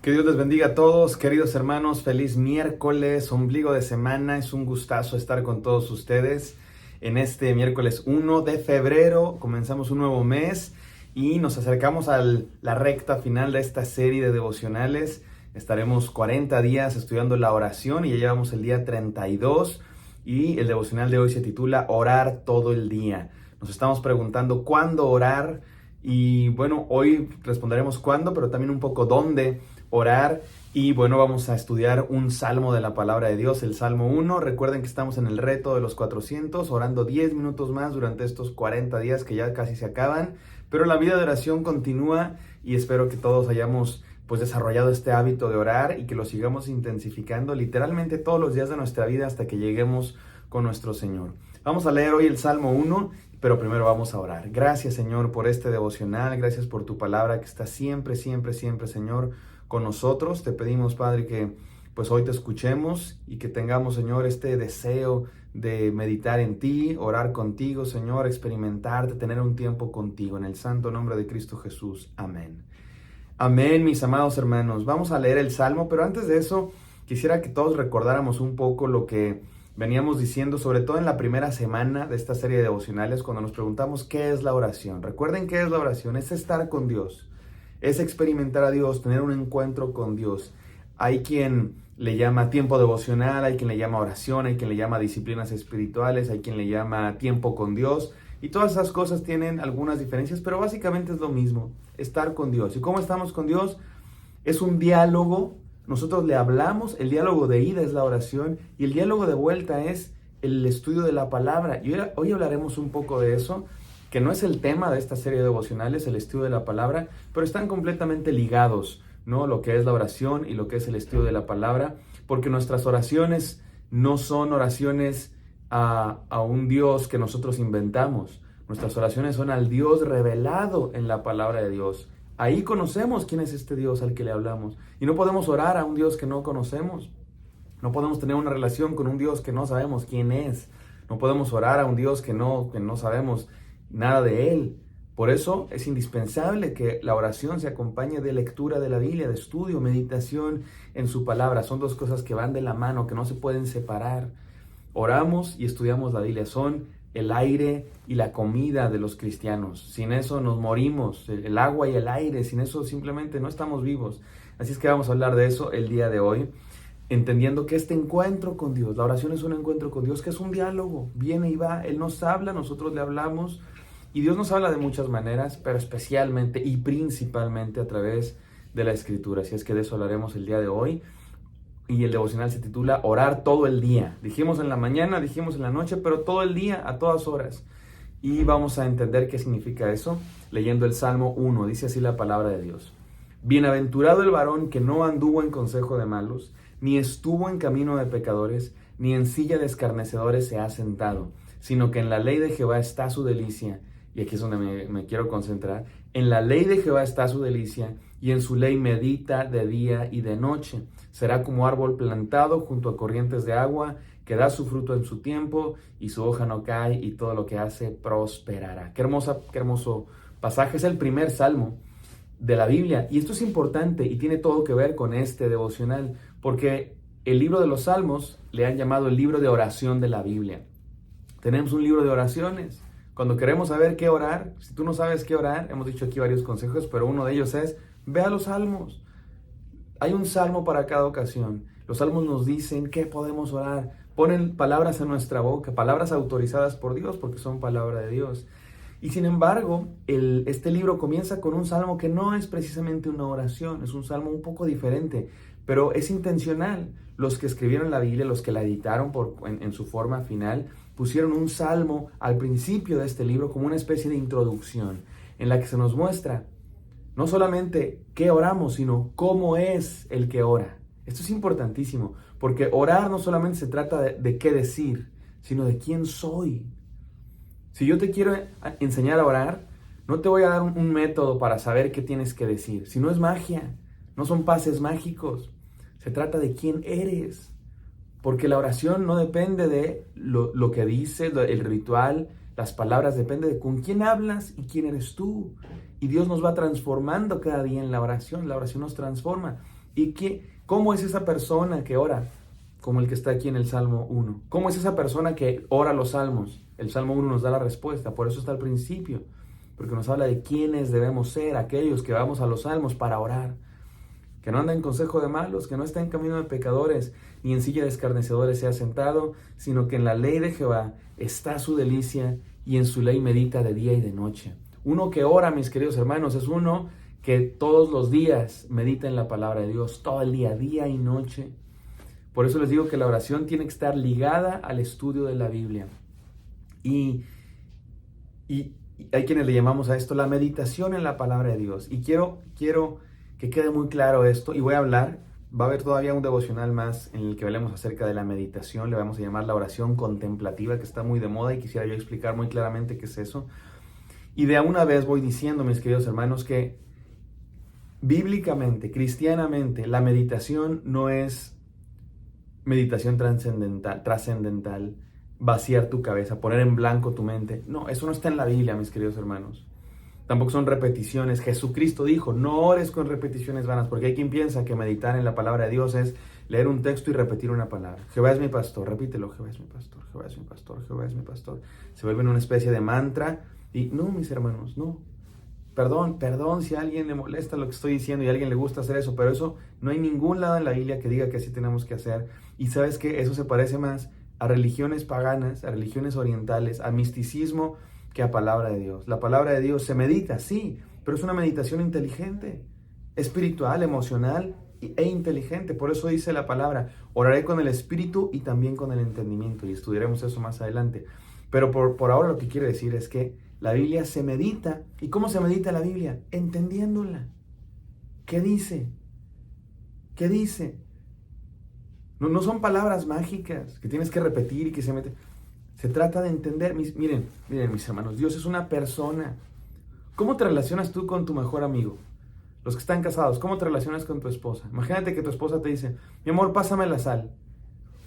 Que Dios les bendiga a todos, queridos hermanos. Feliz miércoles, ombligo de semana. Es un gustazo estar con todos ustedes en este miércoles 1 de febrero. Comenzamos un nuevo mes y nos acercamos a la recta final de esta serie de devocionales. Estaremos 40 días estudiando la oración y ya llevamos el día 32 y el devocional de hoy se titula Orar todo el día. Nos estamos preguntando cuándo orar y bueno, hoy responderemos cuándo, pero también un poco dónde orar. Y bueno, vamos a estudiar un salmo de la palabra de Dios, el Salmo 1. Recuerden que estamos en el reto de los 400, orando 10 minutos más durante estos 40 días que ya casi se acaban. Pero la vida de oración continúa y espero que todos hayamos pues desarrollado este hábito de orar y que lo sigamos intensificando literalmente todos los días de nuestra vida hasta que lleguemos con nuestro Señor. Vamos a leer hoy el Salmo 1, pero primero vamos a orar. Gracias, Señor, por este devocional. Gracias por tu palabra que está siempre, siempre, siempre, Señor, con nosotros. Te pedimos, Padre, que pues hoy te escuchemos y que tengamos, Señor, este deseo de meditar en ti, orar contigo, Señor, experimentarte, tener un tiempo contigo. En el santo nombre de Cristo Jesús. Amén. Amén, mis amados hermanos. Vamos a leer el Salmo, pero antes de eso, quisiera que todos recordáramos un poco lo que veníamos diciendo, sobre todo en la primera semana de esta serie de devocionales, cuando nos preguntamos qué es la oración. Recuerden qué es la oración, es estar con Dios, es experimentar a Dios, tener un encuentro con Dios. Hay quien le llama tiempo devocional, hay quien le llama oración, hay quien le llama disciplinas espirituales, hay quien le llama tiempo con Dios. Y todas esas cosas tienen algunas diferencias, pero básicamente es lo mismo, estar con Dios. ¿Y cómo estamos con Dios? Es un diálogo, nosotros le hablamos, el diálogo de ida es la oración y el diálogo de vuelta es el estudio de la palabra. Y hoy hablaremos un poco de eso, que no es el tema de esta serie de devocionales, el estudio de la palabra, pero están completamente ligados, ¿no? Lo que es la oración y lo que es el estudio de la palabra, porque nuestras oraciones no son oraciones a un Dios que nosotros inventamos. Nuestras oraciones son al Dios revelado en la palabra de Dios. Ahí conocemos quién es este Dios al que le hablamos. Y no podemos orar a un Dios que no conocemos. No podemos tener una relación con un Dios que no sabemos quién es. No podemos orar a un Dios que no sabemos nada de Él. Por eso es indispensable que la oración se acompañe de lectura de la Biblia, de estudio, meditación en su palabra. Son dos cosas que van de la mano, que no se pueden separar. Oramos y estudiamos la Biblia, son el aire y la comida de los cristianos. Sin eso nos morimos, el agua y el aire, sin eso simplemente no estamos vivos. Así es que vamos a hablar de eso el día de hoy, entendiendo que este encuentro con Dios, la oración es un encuentro con Dios, que es un diálogo, viene y va, Él nos habla, nosotros le hablamos, y Dios nos habla de muchas maneras, pero especialmente y principalmente a través de la Escritura. Así es que de eso hablaremos el día de hoy. Y el devocional se titula Orar todo el día. Dijimos en la mañana, dijimos en la noche, pero todo el día, a todas horas. Y vamos a entender qué significa eso leyendo el Salmo 1. Dice así la palabra de Dios. Bienaventurado el varón que no anduvo en consejo de malos, ni estuvo en camino de pecadores, ni en silla de escarnecedores se ha sentado, sino que en la ley de Jehová está su delicia. Y aquí es donde me quiero concentrar. En la ley de Jehová está su delicia, y en su ley medita de día y de noche. Será como árbol plantado junto a corrientes de agua, que da su fruto en su tiempo, y su hoja no cae, y todo lo que hace prosperará. Qué hermoso pasaje. Es el primer salmo de la Biblia, y esto es importante, y tiene todo que ver con este devocional, porque el libro de los Salmos le han llamado el libro de oración de la Biblia. Tenemos un libro de oraciones. Cuando queremos saber qué orar, si tú no sabes qué orar, hemos dicho aquí varios consejos, pero uno de ellos es, ve a los salmos. Hay un salmo para cada ocasión. Los salmos nos dicen qué podemos orar. Ponen palabras en nuestra boca, palabras autorizadas por Dios, porque son palabra de Dios. Y sin embargo, este libro comienza con un salmo que no es precisamente una oración, es un salmo un poco diferente, pero es intencional. Los que escribieron la Biblia, los que la editaron en su forma final, pusieron un salmo al principio de este libro como una especie de introducción, en la que se nos muestra no solamente qué oramos, sino cómo es el que ora. Esto es importantísimo, porque orar no solamente se trata de qué decir, sino de quién soy. Si yo te quiero enseñar a orar, no te voy a dar un método para saber qué tienes que decir. Si no es magia, no son pases mágicos. Se trata de quién eres. Porque la oración no depende de lo que dices, el ritual, las palabras, depende de con quién hablas y quién eres tú. Y Dios nos va transformando cada día en la oración nos transforma. ¿Cómo es esa persona que ora? Como el que está aquí en el Salmo 1. ¿Cómo es esa persona que ora los salmos? El Salmo 1 nos da la respuesta, por eso está al principio, porque nos habla de quiénes debemos ser, aquellos que vamos a los salmos para orar, que no anda en consejo de malos, que no está en camino de pecadores, ni en silla de escarnecedores se ha sentado, sino que en la ley de Jehová está su delicia, y en su ley medita de día y de noche. Uno que ora, mis queridos hermanos, es uno que todos los días medita en la palabra de Dios, todo el día y noche. Por eso les digo que la oración tiene que estar ligada al estudio de la Biblia. Y hay quienes le llamamos a esto la meditación en la palabra de Dios. Y quiero que quede muy claro esto, y voy a hablar, va a haber todavía un devocional más en el que hablemos acerca de la meditación, le vamos a llamar la oración contemplativa, que está muy de moda, y quisiera yo explicar muy claramente qué es eso. Y de una vez voy diciendo, mis queridos hermanos, que bíblicamente, cristianamente, la meditación no es meditación trascendental, vaciar tu cabeza, poner en blanco tu mente. No, eso no está en la Biblia, mis queridos hermanos. Tampoco son repeticiones. Jesucristo dijo, no ores con repeticiones vanas, porque hay quien piensa que meditar en la palabra de Dios es leer un texto y repetir una palabra. Jehová es mi pastor, repítelo, Jehová es mi pastor, Jehová es mi pastor, Jehová es mi pastor. Se vuelve una especie de mantra y no, mis hermanos, no. Perdón si a alguien le molesta lo que estoy diciendo y a alguien le gusta hacer eso, pero eso no hay ningún lado en la Biblia que diga que así tenemos que hacer. Y sabes que eso se parece más a religiones paganas, a religiones orientales, a misticismo, que a palabra de Dios. La palabra de Dios se medita, sí, pero es una meditación inteligente, espiritual, emocional e inteligente. Por eso dice la palabra, oraré con el espíritu y también con el entendimiento, y estudiaremos eso más adelante. Pero por ahora lo que quiero decir es que la Biblia se medita. ¿Y cómo se medita la Biblia? Entendiéndola. ¿Qué dice? ¿Qué dice? No son palabras mágicas que tienes que repetir y que se meten. Se trata de entender. Miren, mis hermanos, Dios es una persona. ¿Cómo te relacionas tú con tu mejor amigo? Los que están casados, ¿cómo te relacionas con tu esposa? Imagínate que tu esposa te dice, mi amor, pásame la sal.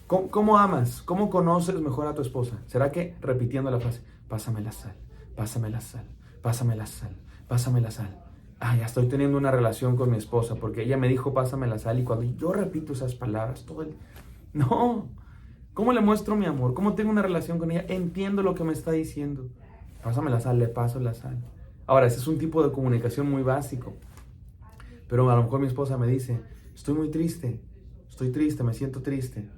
¿Cómo amas? ¿Cómo conoces mejor a tu esposa? ¿Será que repitiendo la frase, pásame la sal, pásame la sal, pásame la sal, pásame la sal? Ah, ya estoy teniendo una relación con mi esposa porque ella me dijo pásame la sal, y cuando yo repito esas palabras todo el... No. ¿Cómo le muestro mi amor? ¿Cómo tengo una relación con ella? Entiendo lo que me está diciendo. Pásame la sal, le paso la sal. Ahora, ese es un tipo de comunicación muy básico. Pero a lo mejor mi esposa me dice, estoy triste, me siento triste.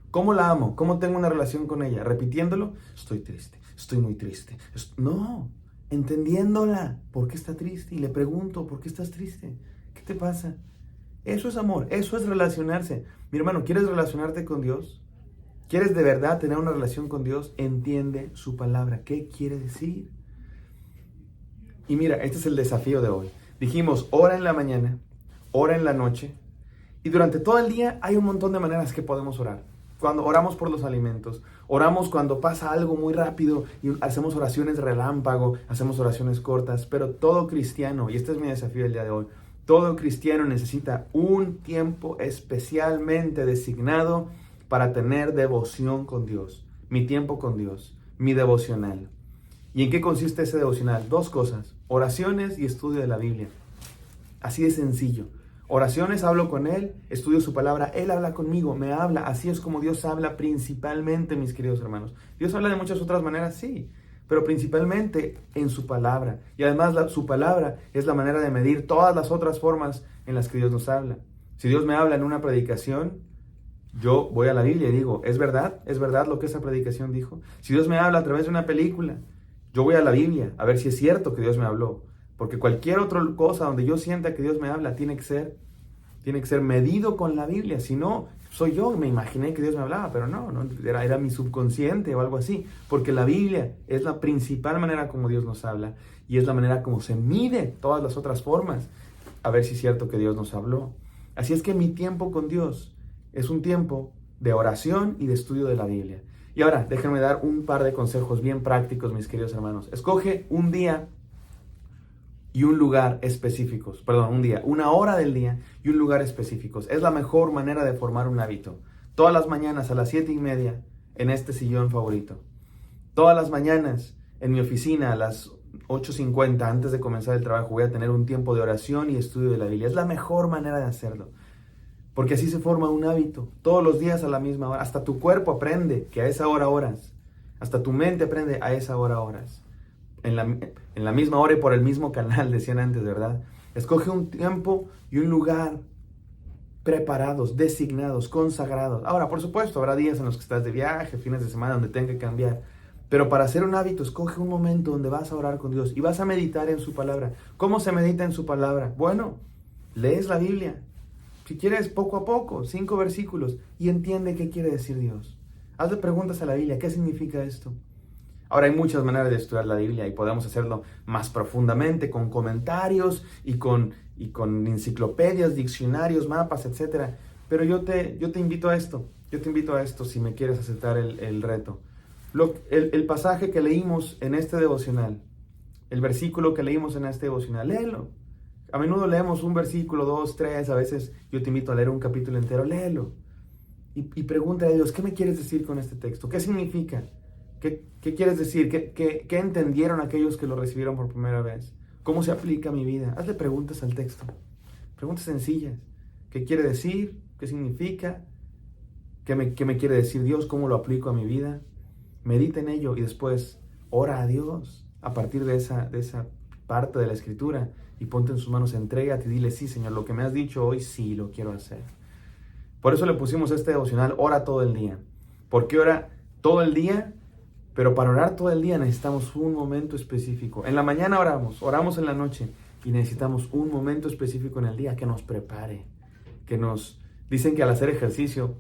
¿Cómo la amo? ¿Cómo tengo una relación con ella? Repitiéndolo, estoy triste, estoy muy triste. No, entendiéndola, ¿por qué está triste? Y le pregunto, ¿por qué estás triste? ¿Qué te pasa? Eso es amor, eso es relacionarse. Mi hermano, ¿quieres relacionarte con Dios? ¿Quieres de verdad tener una relación con Dios? Entiende su palabra. ¿Qué quiere decir? Y mira, este es el desafío de hoy. Dijimos, ora en la mañana, ora en la noche, y durante todo el día hay un montón de maneras que podemos orar. Cuando oramos por los alimentos, oramos cuando pasa algo muy rápido y hacemos oraciones relámpago, hacemos oraciones cortas, pero todo cristiano, y este es mi desafío el día de hoy, todo cristiano necesita un tiempo especialmente designado para tener devoción con Dios, mi tiempo con Dios, mi devocional. ¿Y en qué consiste ese devocional? Dos cosas, oraciones y estudio de la Biblia. Así de sencillo. Oraciones, hablo con Él, estudio su palabra, Él habla conmigo, me habla. Así es como Dios habla principalmente, mis queridos hermanos. Dios habla de muchas otras maneras, sí, pero principalmente en su palabra. Y además su palabra es la manera de medir todas las otras formas en las que Dios nos habla. Si Dios me habla en una predicación, yo voy a la Biblia y digo, ¿es verdad lo que esa predicación dijo? Si Dios me habla a través de una película, yo voy a la Biblia a ver si es cierto que Dios me habló. Porque cualquier otra cosa donde yo sienta que Dios me habla tiene que ser medido con la Biblia. Si no, soy yo, me imaginé que Dios me hablaba, pero no era mi subconsciente o algo así. Porque la Biblia es la principal manera como Dios nos habla y es la manera como se mide todas las otras formas a ver si es cierto que Dios nos habló. Así es que mi tiempo con Dios es un tiempo de oración y de estudio de la Biblia. Y ahora, déjenme dar un par de consejos bien prácticos, mis queridos hermanos. Escoge un día y un lugar específicos. Una hora del día y un lugar específicos. Es la mejor manera de formar un hábito. Todas las mañanas a las 7:30 en este sillón favorito. Todas las mañanas en mi oficina a las 8:50 antes de comenzar el trabajo voy a tener un tiempo de oración y estudio de la Biblia. Es la mejor manera de hacerlo. Porque así se forma un hábito, todos los días a la misma hora. Hasta tu cuerpo aprende que a esa hora oras. Hasta tu mente aprende a esa hora oras. En la misma hora y por el mismo canal, decían antes, ¿verdad? Escoge un tiempo y un lugar preparados, designados, consagrados. Ahora, por supuesto, habrá días en los que estás de viaje, fines de semana donde tenga que cambiar. Pero para hacer un hábito, escoge un momento donde vas a orar con Dios y vas a meditar en su palabra. ¿Cómo se medita en su palabra? Bueno, lees la Biblia. Si quieres, poco a poco, 5 versículos, y entiende qué quiere decir Dios. Hazle preguntas a la Biblia, ¿qué significa esto? Ahora hay muchas maneras de estudiar la Biblia y podemos hacerlo más profundamente, con comentarios y con enciclopedias, diccionarios, mapas, etc. Pero yo te invito a esto, si me quieres aceptar el reto. El pasaje que leímos en este devocional, el versículo que leímos en este devocional, léelo. A menudo leemos un versículo, 2, 3, a veces yo te invito a leer un capítulo entero, léelo. Y pregúntale a Dios, ¿qué me quieres decir con este texto? ¿Qué significa? ¿Qué quieres decir? ¿Qué entendieron aquellos que lo recibieron por primera vez? ¿Cómo se aplica a mi vida? Hazle preguntas al texto. Preguntas sencillas. ¿Qué quiere decir? ¿Qué significa? ¿Qué me quiere decir Dios? ¿Cómo lo aplico a mi vida? Medita en ello y después ora a Dios a partir de esa parte de la Escritura y ponte en sus manos, entrégate y dile, sí, Señor, lo que me has dicho hoy, sí, lo quiero hacer. Por eso le pusimos este devocional, ora todo el día. ¿Por qué ora todo el día? Pero para orar todo el día necesitamos un momento específico. En la mañana oramos en la noche y necesitamos un momento específico en el día que nos prepare. Dicen que al hacer ejercicio,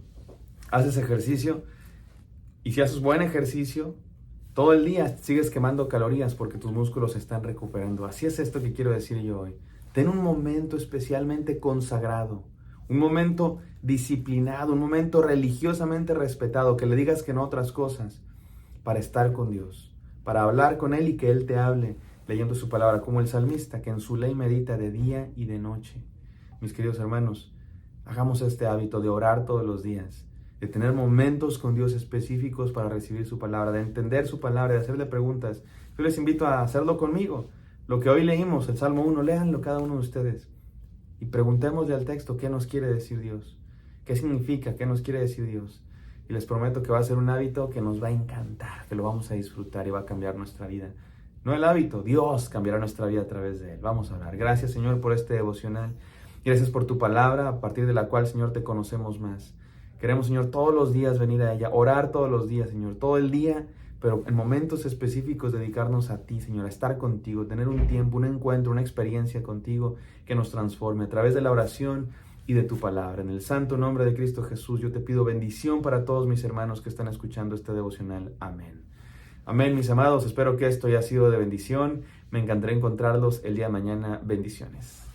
haces ejercicio y si haces buen ejercicio, todo el día sigues quemando calorías porque tus músculos se están recuperando. Así es esto que quiero decir yo hoy. Ten un momento especialmente consagrado, un momento disciplinado, un momento religiosamente respetado, que le digas que no a otras cosas, para estar con Dios, para hablar con Él y que Él te hable, leyendo su palabra, como el salmista, que en su ley medita de día y de noche. Mis queridos hermanos, hagamos este hábito de orar todos los días, de tener momentos con Dios específicos para recibir su palabra, de entender su palabra, de hacerle preguntas. Yo les invito a hacerlo conmigo. Lo que hoy leímos, el Salmo 1, léanlo cada uno de ustedes y preguntémosle al texto qué nos quiere decir Dios, qué significa, qué nos quiere decir Dios. Y les prometo que va a ser un hábito que nos va a encantar, que lo vamos a disfrutar y va a cambiar nuestra vida. No el hábito, Dios cambiará nuestra vida a través de Él. Vamos a orar. Gracias, Señor, por este devocional. Gracias por tu palabra, a partir de la cual, Señor, te conocemos más. Queremos, Señor, todos los días venir a ella, orar todos los días, Señor, todo el día, pero en momentos específicos dedicarnos a ti, Señor, a estar contigo, tener un tiempo, un encuentro, una experiencia contigo que nos transforme a través de la oración y de tu palabra. En el santo nombre de Cristo Jesús, yo te pido bendición para todos mis hermanos que están escuchando este devocional. Amén. Amén, mis amados. Espero que esto haya sido de bendición. Me encantará encontrarlos el día de mañana. Bendiciones.